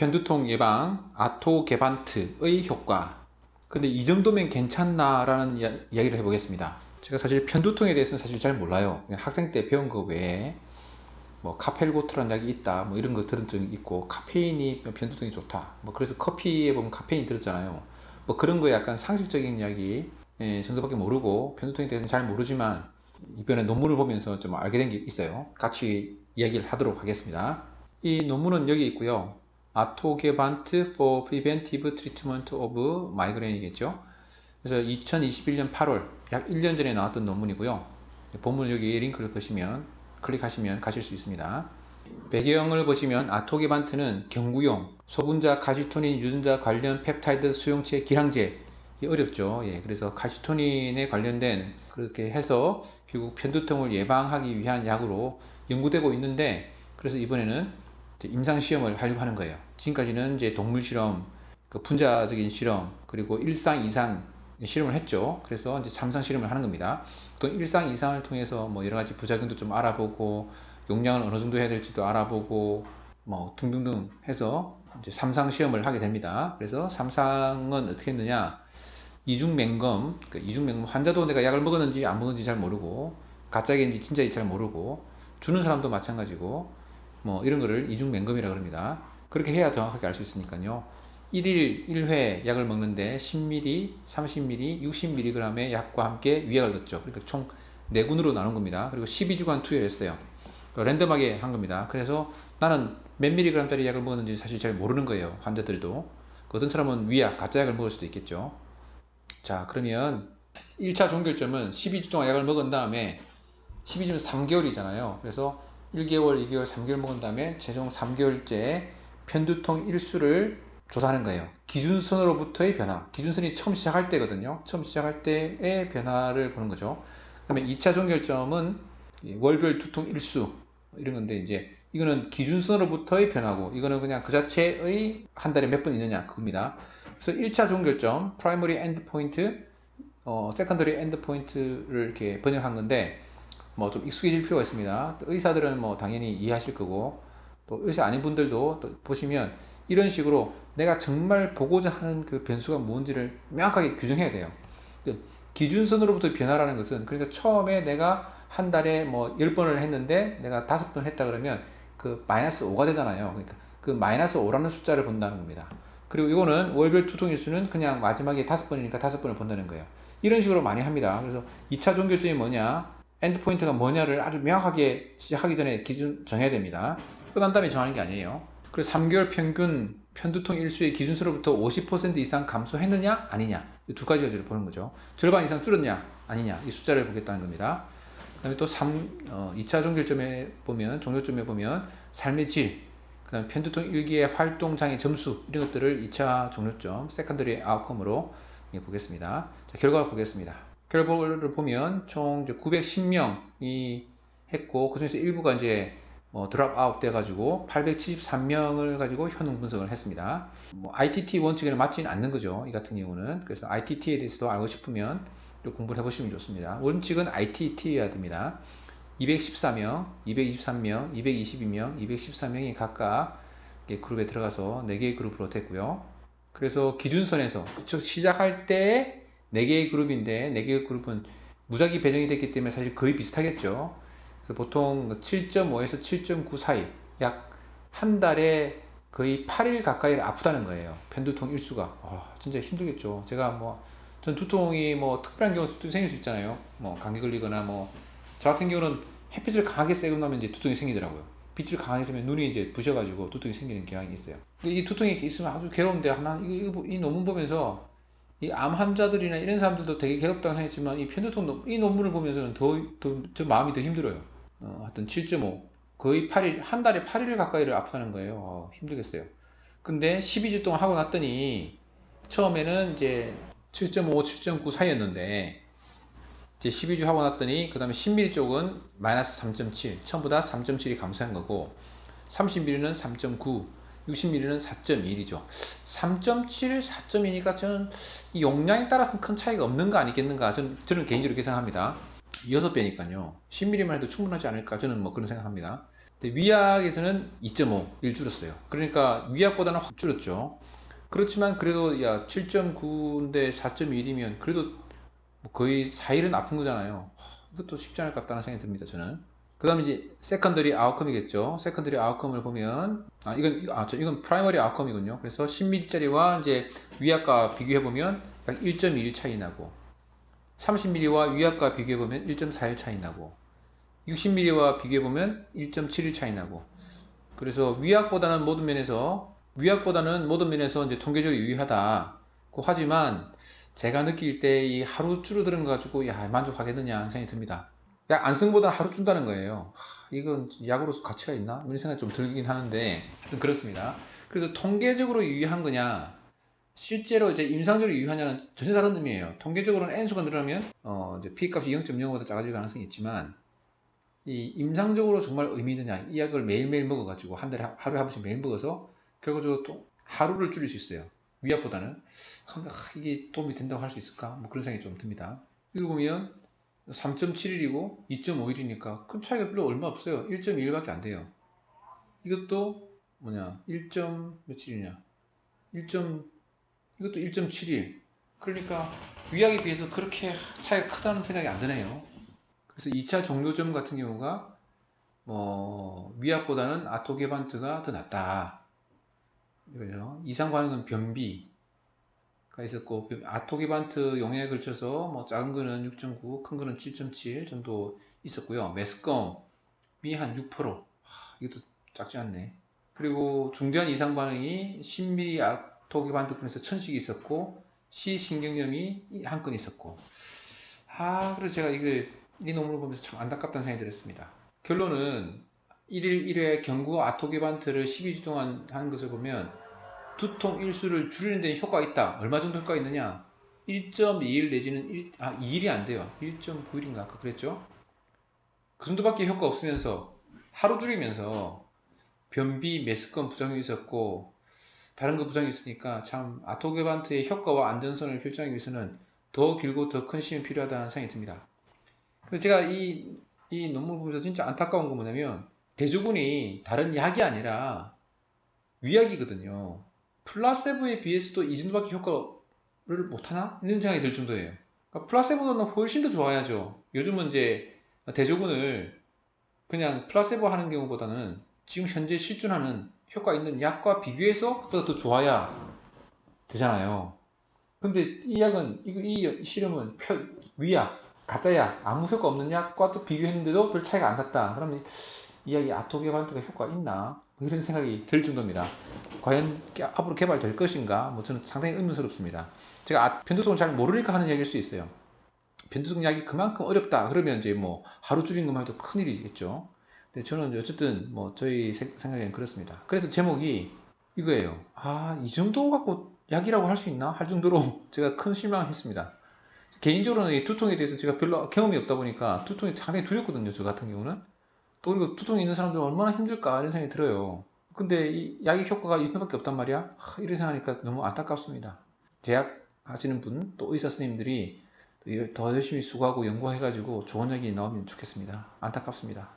편두통 예방 아토게반트의 효과. 근데 이 정도면 괜찮나라는 이야기를 해보겠습니다. 제가 사실 편두통에 대해서는 사실 잘 몰라요. 그냥 학생 때 배운 거 외에 뭐 카펠고트라는 약이 있다 뭐 이런 거 들은 적이 있고, 카페인이 편두통이 좋다 뭐 그래서 커피에 보면 카페인 들었잖아요. 뭐 그런 거 약간 상식적인 이야기 정도밖에 모르고, 편두통에 대해서는 잘 모르지만 이번에 논문을 보면서 좀 알게 된 게 있어요. 같이 이야기를 하도록 하겠습니다. 이 논문은 여기 있고요. 아토게반트 for preventive treatment of migraine이겠죠. 그래서 2021년 8월 약 1년 전에 나왔던 논문이고요. 본문 여기 링크를 보시면 클릭하시면 가실 수 있습니다. 배경을 보시면 아토게반트는 경구용 소분자 가시토닌 유전자 관련 펩타이드 수용체 기량제, 어렵죠. 그래서 가시토닌에 관련된, 그렇게 해서 결국 편두통을 예방하기 위한 약으로 연구되고 있는데, 그래서 이번에는 임상 시험을 하려고 하는 거예요. 지금까지는 이제 동물 실험, 그 분자적인 실험, 그리고 1상, 2상 실험을 했죠. 그래서 이제 3상 실험을 하는 겁니다. 보통 1상, 2상을 통해서 뭐 여러 가지 부작용도 좀 알아보고, 용량을 어느 정도 해야 될지도 알아보고, 뭐 등등등 해서 이제 3상 시험을 하게 됩니다. 그래서 3상은 어떻게 했느냐? 이중맹검, 그 이중맹검 환자도 내가 약을 먹었는지 안 먹었는지 잘 모르고, 가짜인지 진짜인지 잘 모르고, 주는 사람도 마찬가지고, 뭐 이런 거를 이중맹검이라 그럽니다. 그렇게 해야 정확하게 알 수 있으니까요. 1일 1회 약을 먹는데 10ml, 30ml, 60mg의 약과 함께 위약을 넣었죠. 그러니까 총 4군으로 나눈 겁니다. 그리고 12주간 투여를 했어요. 랜덤하게 한 겁니다. 그래서 나는 몇 미리그램짜리 약을 먹었는지 사실 잘 모르는 거예요. 환자들도. 어떤 사람은 위약, 가짜 약을 먹을 수도 있겠죠. 자, 그러면 1차 종결점은 12주 동안 약을 먹은 다음에, 12주면 3개월이잖아요. 그래서 1개월, 2개월, 3개월 먹은 다음에 최종 3개월째 편두통 일수를 조사하는 거예요. 기준선으로부터의 변화. 기준선이 처음 시작할 때거든요. 처음 시작할 때의 변화를 보는 거죠. 그러면 2차 종결점은 월별 두통 일수, 이런 건데, 이제 이거는 기준선으로부터의 변화고, 이거는 그냥 그 자체의 한 달에 몇 번 있느냐 그겁니다. 그래서 1차 종결점 프라이머리 엔드 포인트, 세컨더리 엔드 포인트를 이렇게 번역한 건데, 뭐 좀 익숙해질 필요가 있습니다. 의사들은 뭐 당연히 이해하실 거고, 또 의사 아닌 분들도 또 보시면 이런 식으로 내가 정말 보고자 하는 그 변수가 뭔지를 명확하게 규정해야 돼요. 그 기준선으로부터 변화라는 것은, 그러니까 처음에 내가 한 달에 뭐 10번을 했는데 내가 5번 했다 그러면 그 마이너스 5가 되잖아요. 그러니까 그 마이너스 5라는 숫자를 본다는 겁니다. 그리고 이거는 월별 투통일수는 그냥 마지막에 5번이니까 5번을 본다는 거예요. 이런 식으로 많이 합니다. 그래서 2차 종결점이 뭐냐, 엔드포인트가 뭐냐를 아주 명확하게 시작하기 전에 기준 정해야 됩니다. 끝난 다음에 정하는 게 아니에요. 그래서 3개월 평균 편두통 일수의 기준수로부터 50% 이상 감소했느냐 아니냐, 이 두 가지 가지를 보는 거죠. 절반 이상 줄었냐 아니냐, 이 숫자를 보겠다는 겁니다. 그 다음에 또 2차 종결점에 보면, 종료점에 보면 삶의 질, 그 다음에 편두통 일기의 활동 장애 점수, 이런 것들을 2차 종료점 세컨더리 아웃컴으로 보겠습니다. 자, 결과 보겠습니다. 결과를 보면 총 910명이 했고, 그 중에서 일부가 이제 드랍 아웃 돼가지고 873명을 가지고 효능 분석을 했습니다. ITT 원칙에는 맞지는 않는 거죠, 이 같은 경우는. 그래서 ITT에 대해서도 알고 싶으면 공부를 해보시면 좋습니다. 원칙은 ITT여야 됩니다. 214명, 223명, 222명, 214명이 각각 그룹에 들어가서 4개의 그룹으로 됐고요. 그래서 기준선에서, 즉 시작할 때 4개의 그룹인데, 4개의 그룹은 무작위 배정이 됐기 때문에 사실 거의 비슷하겠죠. 그래서 보통 7.5에서 7.9 사이, 약 한 달에 거의 8일 가까이를 아프다는 거예요. 편두통 일수가. 진짜 힘들겠죠. 전 두통이 뭐 특별한 경우도 생길 수 있잖아요. 뭐 감기 걸리거나, 저 같은 경우는 햇빛을 강하게 쐬고 나면 이제 두통이 생기더라고요. 빛을 강하게 쐬면 눈이 이제 부셔가지고 두통이 생기는 경향이 있어요. 이 두통이 있으면 아주 괴로운데, 이 논문 보면서 이 암 환자들이나 이런 사람들도 되게 괴롭다고 생각했지만, 이 편두통 이 논문을 보면서는 저 마음이 더 힘들어요. 하여튼 7.5, 거의 8일, 한 달에 8일 가까이를 아파하는 거예요. 힘들겠어요. 근데 12주 동안 하고 났더니, 처음에는 이제 7.5, 7.9 사이였는데, 이제 12주 하고 났더니 그 다음에 10mm 쪽은 마이너스 3.7, 처음보다 3.7이 감소한 거고, 30mm는 3.9, 60mm는 4.1이죠. 3.7, 4.2니까 저는 이 용량에 따라서는 큰 차이가 없는 거 아니겠는가, 저는 개인적으로 그렇게 생각합니다. 6배니까요. 10mm만 해도 충분하지 않을까, 저는 뭐 그런 생각합니다. 근데 위약에서는 2.5, 1 줄었어요. 그러니까 위약보다는 확 줄었죠. 그렇지만 그래도 야 7.9인데 4.1이면 그래도 뭐 거의 4일은 아픈 거잖아요. 이것도 쉽지 않을 것 같다는 생각이 듭니다, 저는. 그 다음에 이제 세컨더리 아웃컴이겠죠. 세컨더리 아웃컴을 보면 이건 프라이머리 아웃컴이군요. 그래서 10mm짜리와 이제 위약과 비교해 보면 약 1.21 차이 나고 30mm와 위약과 비교해 보면 1.41 차이 나고 60mm와 비교해 보면 1.71 차이 나고 그래서 위약보다는 모든 면에서 이제 통계적으로 유리하다고 하지만 제가 느낄 때 이 하루 줄어드는 거 가지고 야 만족하겠느냐 생각이 듭니다. 약 안 쓴 거보다 하루 준다는 거예요. 이건 약으로서 가치가 있나? 이런 생각이 좀 들긴 하는데 하여튼 그렇습니다. 그래서 통계적으로 유의한 거냐 실제로 이제 임상적으로 유의하냐는 전혀 다른 의미예요. 통계적으로는 N수가 늘어나면 이제 P값이 0.05보다 작아질 가능성이 있지만 이 임상적으로 정말 의미 있느냐 이 약을 매일매일 먹어가지고 한 달에 하루에 한 번씩 매일 먹어서 결과적으로 또 하루를 줄일 수 있어요. 위약보다는 이게 도움이 된다고 할 수 있을까? 뭐 그런 생각이 좀 듭니다. 읽으면 3.71이고 2.51이니까 큰 차이가 별로 얼마 없어요. 1.21밖에 안 돼요. 이것도 1. 며칠이냐 1. 이것도 1.71 그러니까 위약에 비해서 그렇게 차이가 크다는 생각이 안 드네요. 그래서 2차 종료점 같은 경우가 위약보다는 아토게반트가 더 낫다. 이거죠. 이상 반응은 변비가 있었고 아토게반트 용량에 걸쳐서 작은 거는 6.9, 큰 거는 7.7 정도 있었고요. 매스컴이 한 6%. 이것도 작지 않네. 그리고 중대한 이상 반응이 10mm 아토게반트군에서 천식이 있었고 시신경염이 한 건 있었고. 그래서 제가 이 논문을 보면서 참 안타깝다는 생각이 들었습니다. 결론은 1일 1회 경구 아토게반트를 12주 동안 한 것을 보면 두통 일수를 줄이는 데 효과가 있다. 얼마 정도 효과가 있느냐? 1.2일 내지는 2일이 안 돼요. 1.9일인가 아까 그랬죠? 그 정도밖에 효과 없으면서 하루 줄이면서 변비, 메스꺼움 부작용이 있었고 다른 거 부작용이 있으니까 참 아토게반트의 효과와 안전성을 결정하기 위해서는 더 길고 더 큰 시간이 필요하다는 생각이 듭니다. 그래서 제가 이 논문을 보면서 진짜 안타까운 건 뭐냐면 대조군이 다른 약이 아니라 위약이거든요. 플라세보에 비해서도 이 정도밖에 효과를 못하나? 이런 생각이 들 정도예요. 그러니까 플라세보다는 훨씬 더 좋아야죠. 요즘은 이제 대조군을 그냥 플라세보 하는 경우보다는 지금 현재 실존하는 효과 있는 약과 비교해서 그보다 더 좋아야 되잖아요. 근데 이 약은 이 실험은 위약, 가짜약, 아무 효과 없는 약과도 비교했는데도 별 차이가 안 났다. 그러면 이 약이 아토게반트가 효과가 있나? 뭐 이런 생각이 들 정도입니다. 과연 앞으로 개발될 것인가? 뭐 저는 상당히 의문스럽습니다. 제가 편도통을 잘 모르니까 하는 얘기일 수 있어요. 편도통 약이 그만큼 어렵다. 그러면 이제 뭐 하루 줄인 것만 해도 큰일이겠죠. 근데 저는 어쨌든 뭐 저희 생각에는 그렇습니다. 그래서 제목이 이거예요. 이 정도 갖고 약이라고 할 수 있나? 할 정도로 제가 큰 실망을 했습니다. 개인적으로는 이 두통에 대해서 제가 별로 경험이 없다 보니까 두통이 상당히 두렵거든요. 저 같은 경우는. 또 그리고 두통이 있는 사람들은 얼마나 힘들까 이런 생각이 들어요. 근데 이 약의 효과가 이 정도밖에 없단 말이야? 이런 생각하니까 너무 안타깝습니다. 제약 하시는 분, 또 의사 선생님들이 더 열심히 수고하고 연구해가지고 좋은 약이 나오면 좋겠습니다. 안타깝습니다.